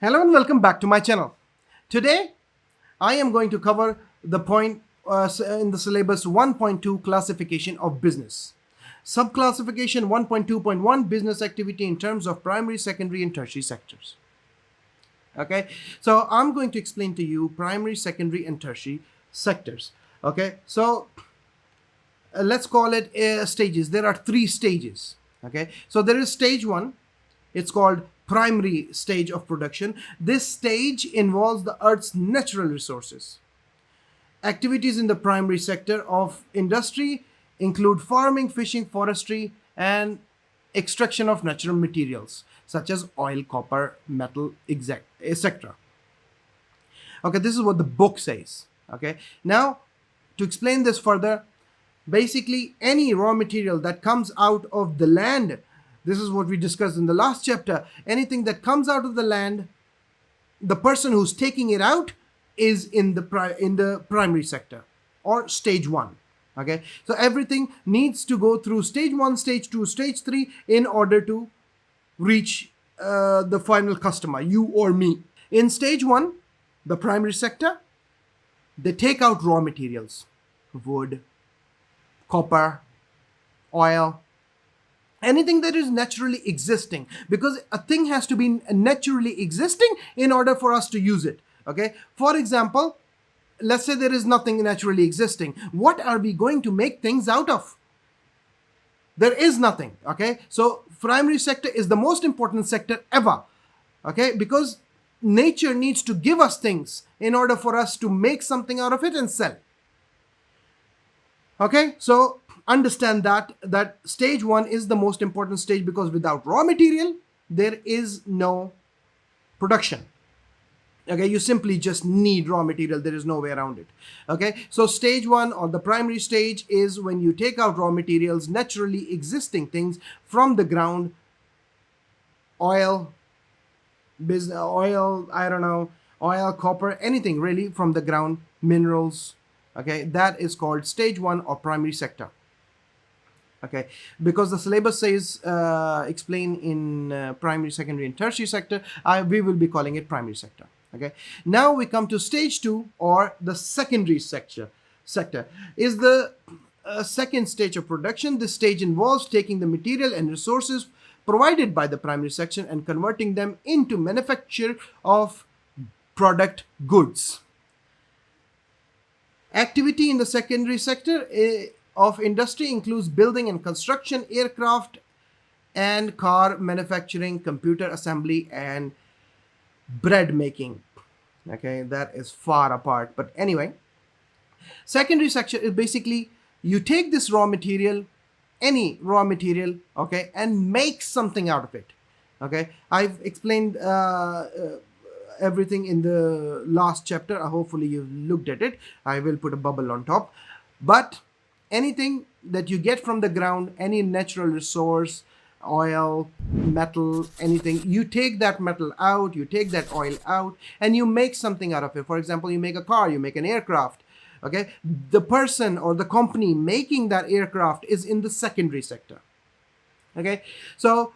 Hello and welcome back to my channel. Today, I am going to cover the point in the syllabus 1.2 classification of business. Subclassification 1.2.1 business activity in terms of primary, secondary and tertiary sectors. Okay, so I'm going to explain to you primary, secondary and tertiary sectors. Okay, so let's call it stages. There are 3 stages. Okay, so there is stage 1. It's called primary stage of production. This stage involves the earth's natural resources. Activities in the primary sector of industry include farming, fishing, forestry and extraction of natural materials such as oil, copper, metal, etc. Okay, this is what the book says. Okay, now to explain this further, basically any raw material that comes out of the land, this is what we discussed in the last chapter, anything that comes out of the land, the person who's taking it out is in the primary sector or stage 1. Okay, so everything needs to go through stage 1, stage 2, stage 3 in order to reach the final customer, you or me. In stage 1, the primary sector, they take out raw materials, wood, copper, oil, anything that is naturally existing, because a thing has to be naturally existing in order for us to use it. Okay, for example, let's say there is nothing naturally existing. What are we going to make things out of? There is nothing. Okay, so primary sector is the most important sector ever. Okay, because nature needs to give us things in order for us to make something out of it and sell. Okay, so understand that stage 1 is the most important stage, because without raw material there is no production. Okay, you simply just need raw material. There is no way around it. Okay, so stage 1 or the primary stage is when you take out raw materials, naturally existing things from the ground, oil, I don't know, oil, copper, anything really from the ground, minerals. Okay, that is called stage 1 or primary sector. Okay, because the syllabus says explain in primary, secondary and tertiary sector, we will be calling it primary sector. Okay, now we come to stage 2 or the secondary sector is the second stage of production. This stage involves taking the material and resources provided by the primary section and converting them into manufacture of product goods. Activity in the secondary sector of industry includes building and construction, aircraft and car manufacturing, computer assembly and bread making. Okay, that is far apart, but anyway, secondary sector is basically you take this raw material, any raw material, okay, and make something out of it. Okay, I've explained everything in the last chapter. Hopefully you've looked at it. I will put a bubble on top. But anything that you get from the ground, any natural resource, oil, metal, anything, you take that metal out, you take that oil out and you make something out of it. For example, you make a car, you make an aircraft. Okay, the person or the company making that aircraft is in the secondary sector. Okay, so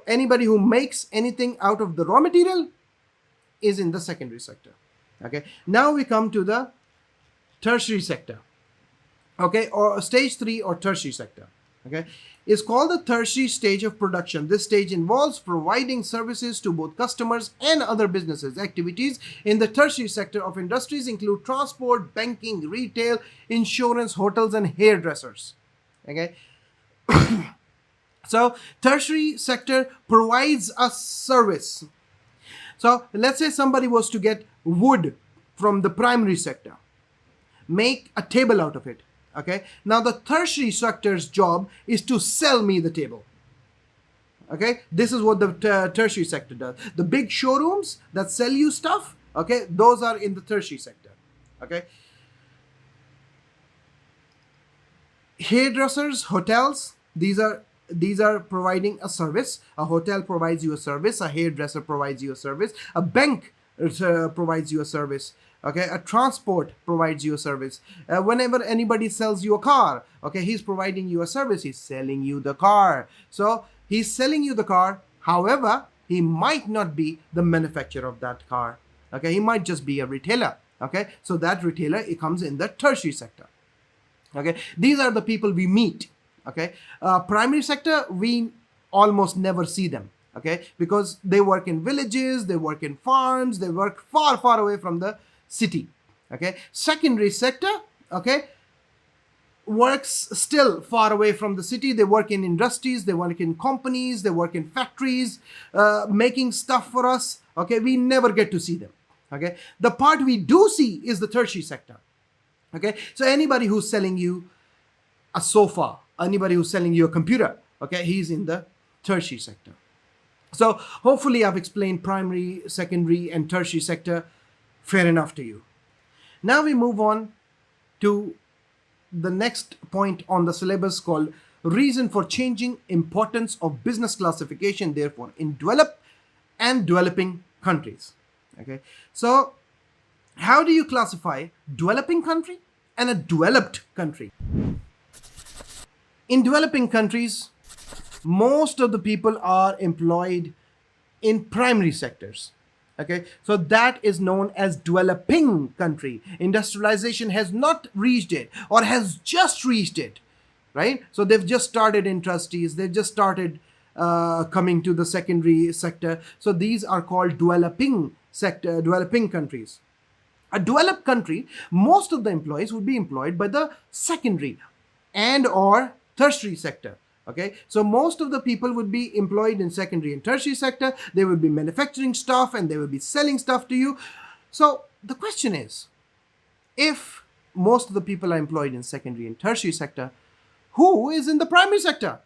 anybody who makes anything out of the raw material is in the secondary sector. Okay, now we come to the tertiary sector. Okay, or stage 3 or tertiary sector. Okay, is called the tertiary stage of production. This stage involves providing services to both customers and other businesses. Activities in the tertiary sector of industries include transport, banking, retail, insurance, hotels and hairdressers. Okay, so tertiary sector provides a service. So let's say somebody was to get wood from the primary sector, make a table out of it. Okay, now the tertiary sector's job is to sell me the table. Okay, this is what the tertiary sector does. The big showrooms that sell you stuff, okay, those are in the tertiary sector. Okay, hairdressers, hotels, these are providing a service. A hotel provides you a service, a hairdresser provides you a service, a bank provides you a service. Okay, a transport provides you a service. Whenever anybody sells you a car, okay, he's providing you a service. He's selling you the car. So he's selling you the car. However, he might not be the manufacturer of that car. Okay, he might just be a retailer. Okay, so that retailer, it comes in the tertiary sector. Okay, these are the people we meet. Okay, primary sector, we almost never see them. Okay, because they work in villages, they work in farms, they work far, far away from the city. Okay, secondary sector, okay, works still far away from the city. They work in industries, they work in companies, they work in factories, making stuff for us. Okay, we never get to see them. Okay, the part we do see is the tertiary sector. Okay, so anybody who's selling you a sofa, anybody who's selling you a computer, okay, he's in the tertiary sector. So hopefully I've explained primary, secondary, and tertiary sector fair enough to you. Now we move on to the next point on the syllabus, called reason for changing importance of business classification, therefore, in developed and developing countries. Okay, so how do you classify developing country and a developed country? In developing countries, most of the people are employed in primary sectors. Okay, so that is known as developing country. Industrialization has not reached it, or has just reached it, right? So they've just started industries, they've just started coming to the secondary sector. So these are called developing sector, developing countries. A developed country, most of the employees would be employed by the secondary and or tertiary sector. Okay, so most of the people would be employed in secondary and tertiary sector. They will be manufacturing stuff and they will be selling stuff to you. So the question is, if most of the people are employed in secondary and tertiary sector, who is in the primary sector?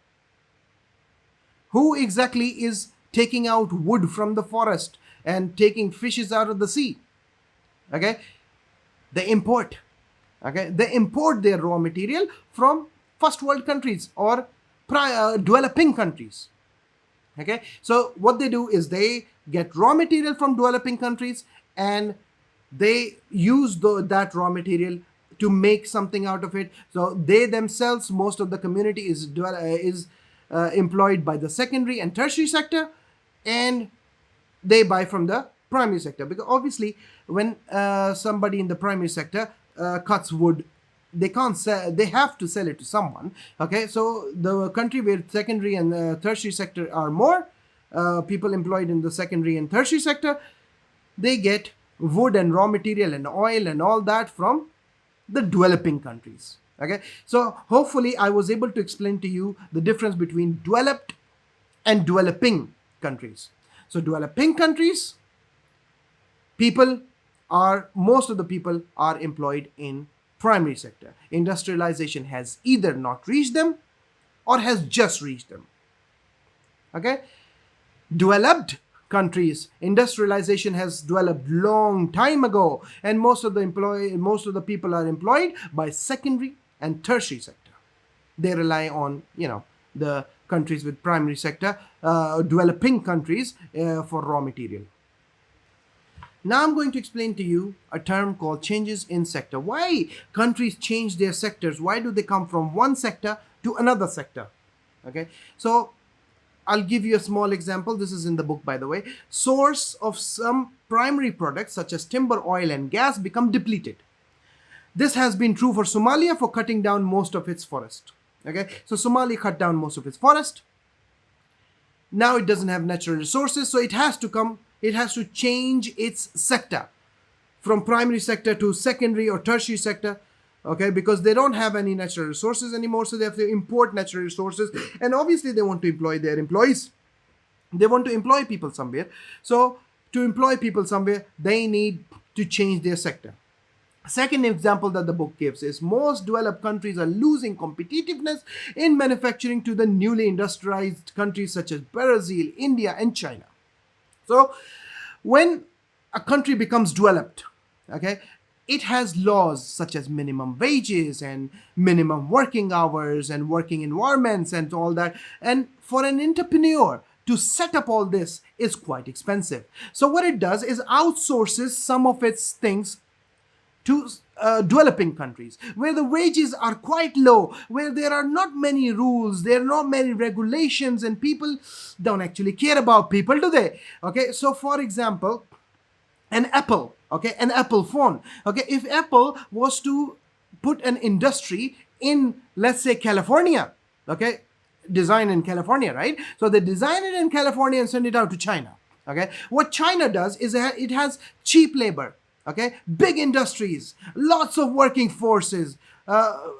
Who exactly is taking out wood from the forest and taking fishes out of the sea? Okay, they import. Okay, they import their raw material from first world countries or developing countries. Okay, so what they do is they get raw material from developing countries and they use that raw material to make something out of it. So they themselves, most of the community is employed by the secondary and tertiary sector, and they buy from the primary sector, because obviously when somebody in the primary sector cuts wood, they can't sell, they have to sell it to someone. Okay, so the country where secondary and tertiary sector are more people employed in the secondary and tertiary sector, they get wood and raw material and oil and all that from the developing countries. Okay, so hopefully I was able to explain to you the difference between developed and developing countries. So developing countries, most of the people are employed in primary sector. Industrialization has either not reached them or has just reached them. Okay, developed countries, industrialization has developed long time ago, and most of the people are employed by secondary and tertiary sector. They rely on, the countries with primary sector, developing countries, for raw material. Now I'm going to explain to you a term called changes in sector. Why countries change their sectors? Why do they come from one sector to another sector? Okay, so I'll give you a small example. This is in the book, by the way. Source of some primary products such as timber, oil, and gas become depleted. This has been true for Somalia for cutting down most of its forest. Okay, so Somalia cut down most of its forest. Now it doesn't have natural resources, so it has to change its sector from primary sector to secondary or tertiary sector. Okay, because they don't have any natural resources anymore, so they have to import natural resources, and obviously they want to employ their employees. They want to employ people somewhere. So to employ people somewhere, they need to change their sector. Second example that the book gives is most developed countries are losing competitiveness in manufacturing to the newly industrialized countries such as Brazil, India, and China. So when a country becomes developed, okay, it has laws such as minimum wages and minimum working hours and working environments and all that. And for an entrepreneur to set up all this is quite expensive. So what it does is outsources some of its things to developing countries where the wages are quite low, where there are not many rules, there are not many regulations, and people don't actually care about people, do they? Okay, so for example, an Apple, okay, an Apple phone, okay, if Apple was to put an industry in, let's say, California, okay, design in California, right? So they design it in California and send it out to China. Okay, what China does is it has cheap labor, okay, big industries, lots of working forces,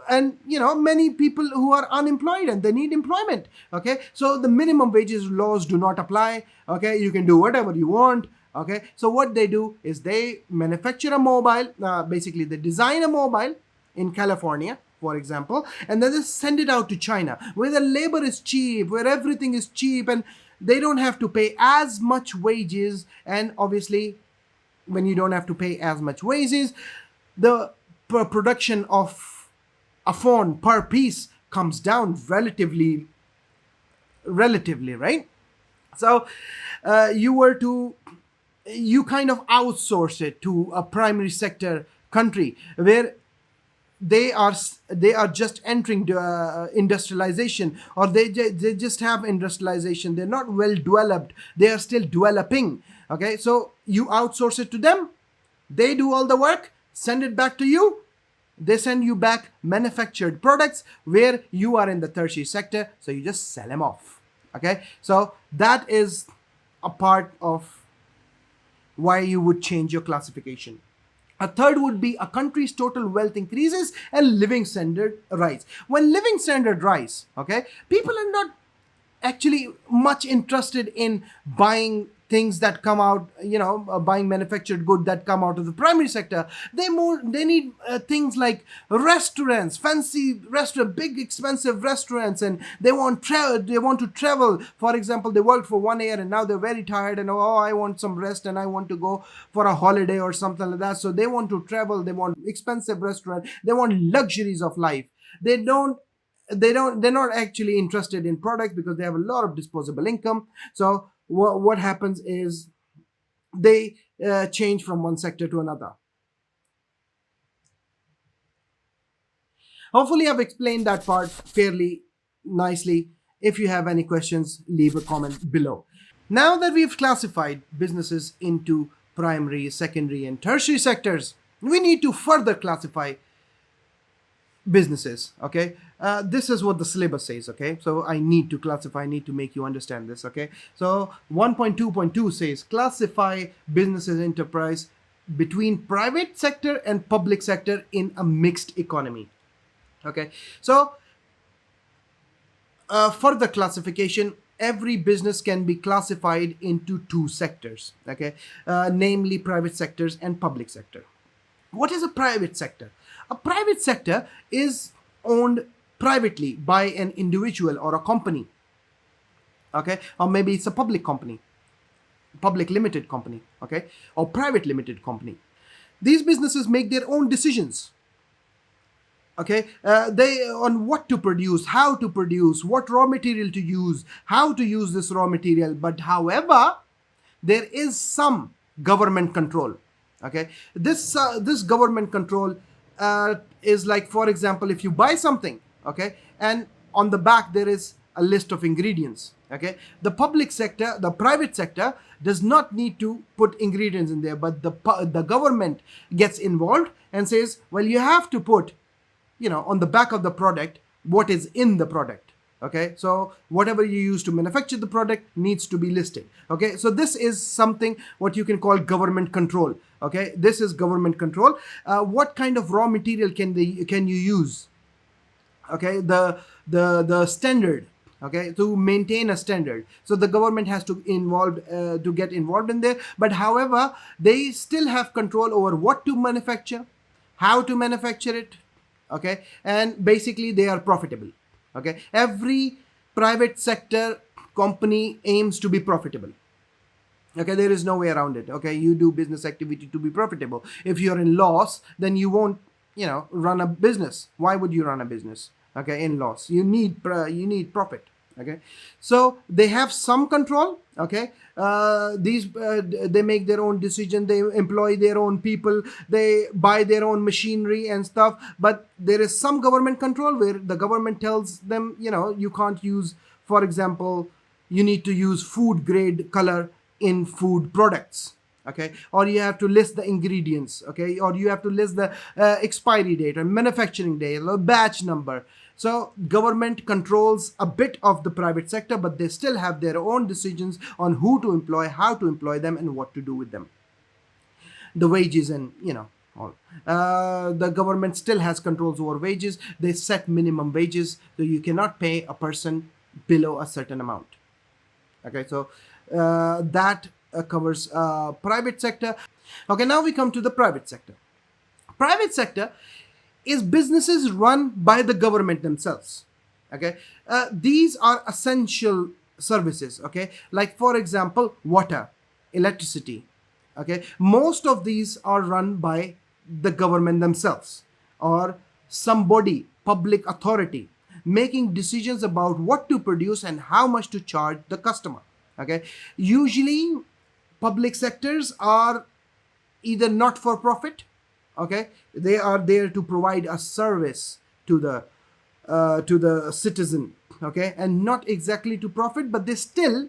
and many people who are unemployed and they need employment. Okay, so the minimum wages laws do not apply. Okay, you can do whatever you want. Okay, so what they do is they manufacture a mobile, basically they design a mobile in California, for example, and then they send it out to China, where the labor is cheap, where everything is cheap, and they don't have to pay as much wages. And obviously, when you don't have to pay as much wages, the production of a phone per piece comes down relatively, right? So you kind of outsource it to a primary sector country where they are just entering the industrialization, or they just have industrialization. They're not well developed, they are still developing. Okay, so you outsource it to them, they do all the work, send it back to you, they send you back manufactured products where you are in the tertiary sector, so you just sell them off. Okay, so that is a part of why you would change your classification. A third would be a country's total wealth increases and living standard rise. When living standard rise, okay, people are not actually much interested in buying things that come out, buying manufactured good that come out of the primary sector. They need things like restaurants, fancy restaurant, big expensive restaurants, and they want to travel. For example, they worked for 1 year and now they're very tired, and I want some rest and I want to go for a holiday or something like that. So they want to travel, they want expensive restaurant, they want luxuries of life. They're not actually interested in products because they have a lot of disposable income. So what happens is they change from one sector to another. Hopefully I've explained that part fairly nicely. If you have any questions, leave a comment below. Now that we've classified businesses into primary, secondary, and tertiary sectors, we need to further classify businesses. Okay, this is what the syllabus says. Okay, so I need to classify, I need to make you understand this. Okay, so 1.2.2 says classify businesses enterprise between private sector and public sector in a mixed economy. Okay, so for the classification, every business can be classified into two sectors. Okay, namely private sectors and public sector. What is a private sector? A private sector is owned privately by an individual or a company. Okay, or maybe it's a public company, public limited company, okay, or private limited company. These businesses make their own decisions. Okay, they on what to produce, how to produce, what raw material to use, how to use this raw material. But however, there is some government control. Okay, this government control is like, for example, if you buy something, okay, and on the back there is a list of ingredients. Okay, the public sector, the private sector does not need to put ingredients in there, but the government gets involved and says, well, you have to put, on the back of the product what is in the product. Okay, so whatever you use to manufacture the product needs to be listed. Okay, so this is something what you can call government control. Okay, this is government control. What kind of raw material can you use? Okay, the standard. Okay, to maintain a standard, so the government has to get involved in there. But however, they still have control over what to manufacture, how to manufacture it. Okay, and basically they are profitable. Okay, every private sector company aims to be profitable. Okay, there is no way around it. Okay, you do business activity to be profitable. If you're in loss, then you won't, run a business. Why would you run a business? Okay, in loss, you need profit. Okay, so they have some control. Okay, they make their own decision, they employ their own people, they buy their own machinery and stuff. But there is some government control where the government tells them, you can't use, for example, you need to use food grade color in food products, okay, or you have to list the ingredients, okay, or you have to list the expiry date or manufacturing date or batch number. So government controls a bit of the private sector, but they still have their own decisions on who to employ, how to employ them, and what to do with them. The wages and all. The government still has controls over wages. They set minimum wages, so you cannot pay a person below a certain amount. Okay, so that covers private sector. Okay, now we come to the private sector. Private sector is businesses run by the government themselves. Okay, these are essential services. Okay, like for example, water, electricity. Okay, most of these are run by the government themselves or somebody, public authority, making decisions about what to produce and how much to charge the customer. Okay, usually public sectors are either not for profit, okay, they are there to provide a service to the citizen, okay, and not exactly to profit, but they still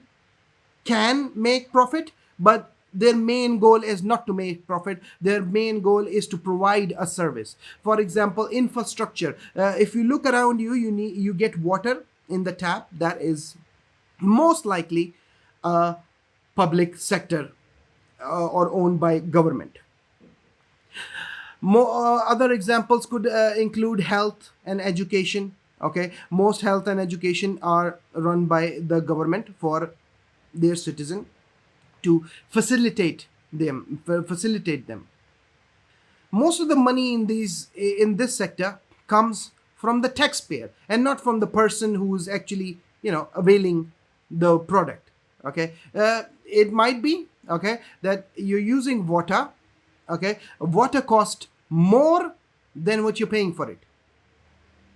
can make profit, but their main goal is not to make profit. Their main goal is to provide a service. For example, infrastructure. If you look around you, you get water in the tap. That is most likely a public sector or owned by government. Other examples could include health and education. Okay, most health and education are run by the government for their citizen to facilitate them. Most of the money in this sector comes from the taxpayer and not from the person who is actually availing the product. Okay, it might be okay that you're using water. Okay, water costs more than what you're paying for it.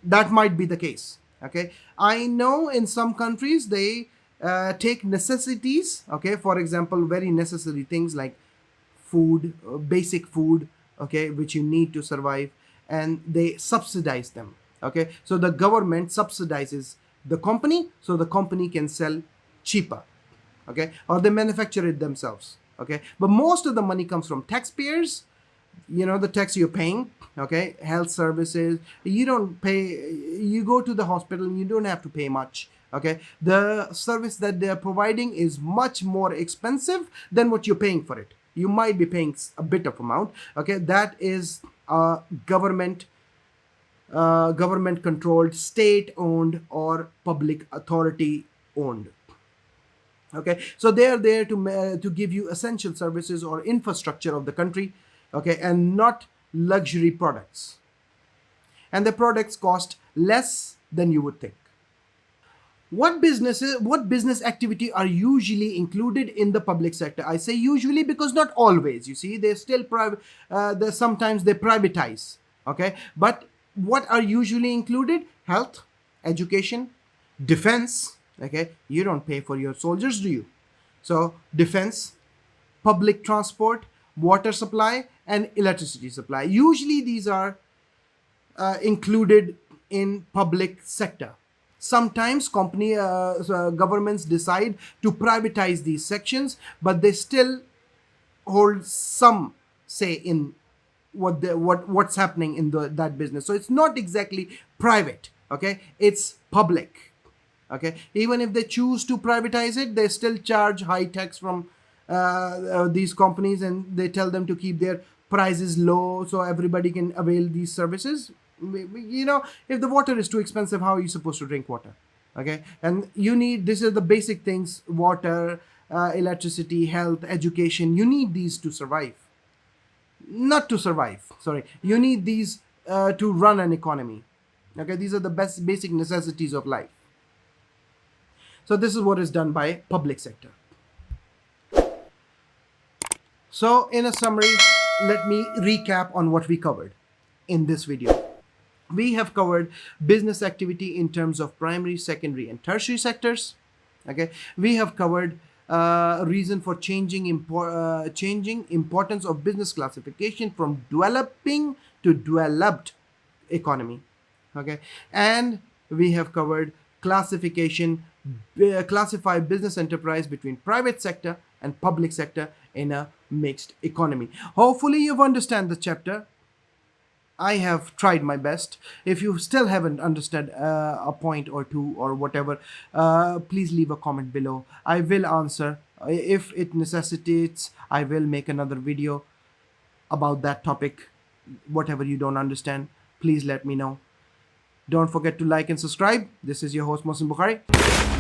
That might be the case. Okay, I know in some countries they take necessities, okay, for example, very necessary things like food, basic food, okay, which you need to survive, and they subsidize them. Okay, so the government subsidizes the company so the company can sell cheaper, okay, or they manufacture it themselves. Okay, but most of the money comes from taxpayers, the tax you're paying. Okay, health services, you don't pay, you go to the hospital and you don't have to pay much. Okay, the service that they are providing is much more expensive than what you're paying for it. You might be paying a bit of amount. Okay, that is government controlled, state owned, or public authority owned. Okay, so they are there to give you essential services or infrastructure of the country. Okay, and not luxury products, and the products cost less than you would think. What business activity are usually included in the public sector? I say usually because not always. You see, they're still private. Sometimes they privatize. Okay, but what are usually included? Health, education, defense. Okay, you don't pay for your soldiers, do you? So defense, public transport, water supply, and electricity supply. Usually these are included in public sector. Sometimes governments decide to privatize these sections, but they still hold some say in what's happening in that business. So it's not exactly private. Okay, it's public. Okay, even if they choose to privatize it, they still charge high tax from these companies, and they tell them to keep their prices low so everybody can avail these services. If the water is too expensive, how are you supposed to drink water? Okay, and these are the basic things: water, electricity, health, education. You need these to survive. Not to survive, sorry. You need these to run an economy. Okay, these are the basic necessities of life. So this is what is done by public sector. So in a summary, let me recap on what we covered in this video. We have covered business activity in terms of primary, secondary, and tertiary sectors. Okay, we have covered reason for changing importance of business classification from developing to developed economy. Okay, and we have covered classification, classify business enterprise between private sector and public sector in a mixed economy. Hopefully you've understand the chapter. I have tried my best. If you still haven't understood a point or two or whatever, please leave a comment below. I will answer. If it necessitates, I will make another video about that topic. Whatever you don't understand, please let me know. Don't forget to like and subscribe. This is your host, Mohsin Bukhari.